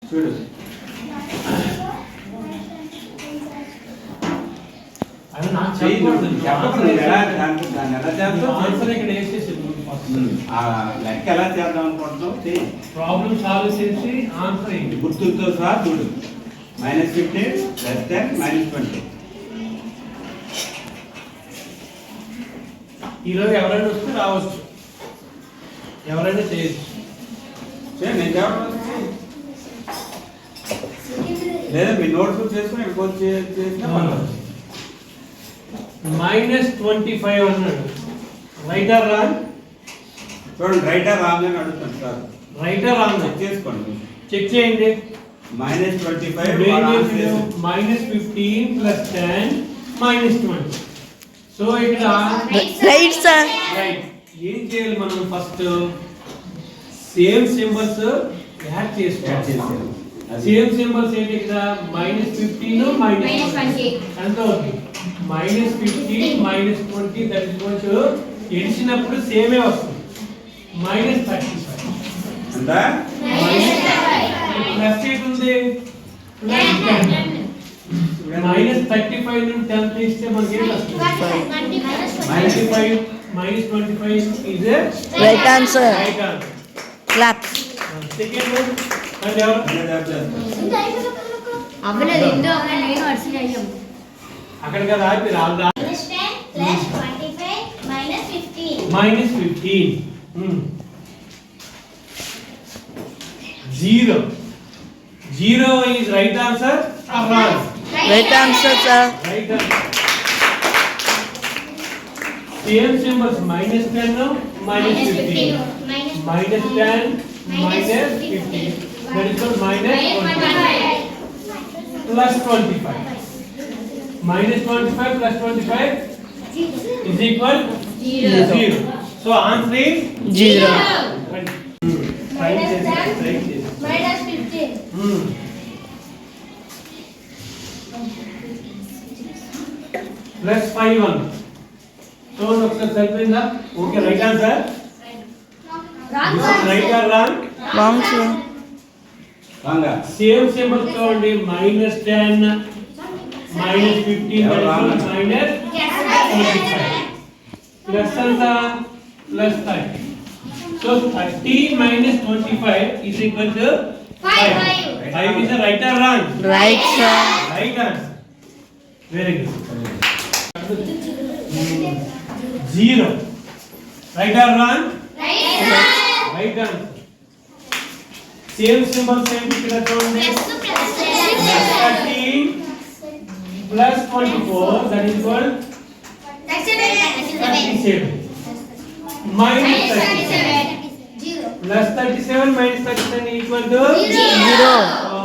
చూడు అది నాకు చెప్పకూడదు. చెప్పకూడదు ఎలా దాన్ని ఎలా చేస్తావు ఆన్సర్ ఇక్కడ వేసేసి ఆ లెక్క ఎలా చేద్దాం అనుకుంటున్నావు చెయ్యి ప్రాబ్లం సాల్వ్ చేసి ఆన్సర్ ఏంటి గుర్తులతో సహా చూడు -15 -20 ఈరోజు ఎవరైనా వస్తే రావచ్చు, ఎవరైనా చేయొచ్చు. నేను చెప్పడం లేదా మీ నోట్స్ చేసుకుని ఇక్కడ కోర్స్ చేసినా పర్లేదు. -25 అన్నాడు, రైట్ ఆర్ రాంగ్? చూడండి రైట్ ఆర్ రాంగ్ అని అడుగుతాను sir. Right or wrong check చేసుకోండి. చెక్ చేయండి. -25 -15 + 10 -20. సో ఇక్కడ రైట్ సార్. రైట్. ఏం చేయాలి మనం? ఫస్ట్ సేమ్ సింబల్స్ యాడ్ చేసుకోవాలి. సేమ్ సింబల్స్ ఏంటి ఇక్కడ? -15 -20 ఎంత అవుతుంది? -15 -20 దట్ ఇస్ ఈక్వల్ టు ఎడిసినప్పుడు సేమే వస్తుంది -35. ఎంత ప్లస్ ఏంటి ఉంది? -35 నుండి 10 తీస్తే మనకి ఏం వస్తుంది? 25 -25 is a Right answer. right answer. Clap. Second one, and ఎవరు? అవ్వలేదు ఎందు అవ్వలేదు నేను అర్సలు అయ్యాం అక్కడ కదా ఆపి రాదా? -10 + 25 -15 -15. 0 is right answer or wrong? Right answer, sir. Right answer. Same symbols -10 -15. -10 -15. That is called -25 plus 25. -25 plus 25 is equal to 0. So answer is 0. Try this. -15 Plus 5 So ఒకసారి సరిపోయిందా? Okay right answer. Right or wrong? Wrong, sir. రాంగా same symbol చూడండి -10 -15 -25 plus ఎంత? Plus 30. So 30 -25 is equal to 5. 5 is the right or wrong? Right, sir. Right answer. Very good. 0. Right or wrong? Right answer. Same symbol same ఇక్కడ చూడండి. +13 plus 24 that is equal 37. -37. Plus 37 minus 37 equal to 0. So,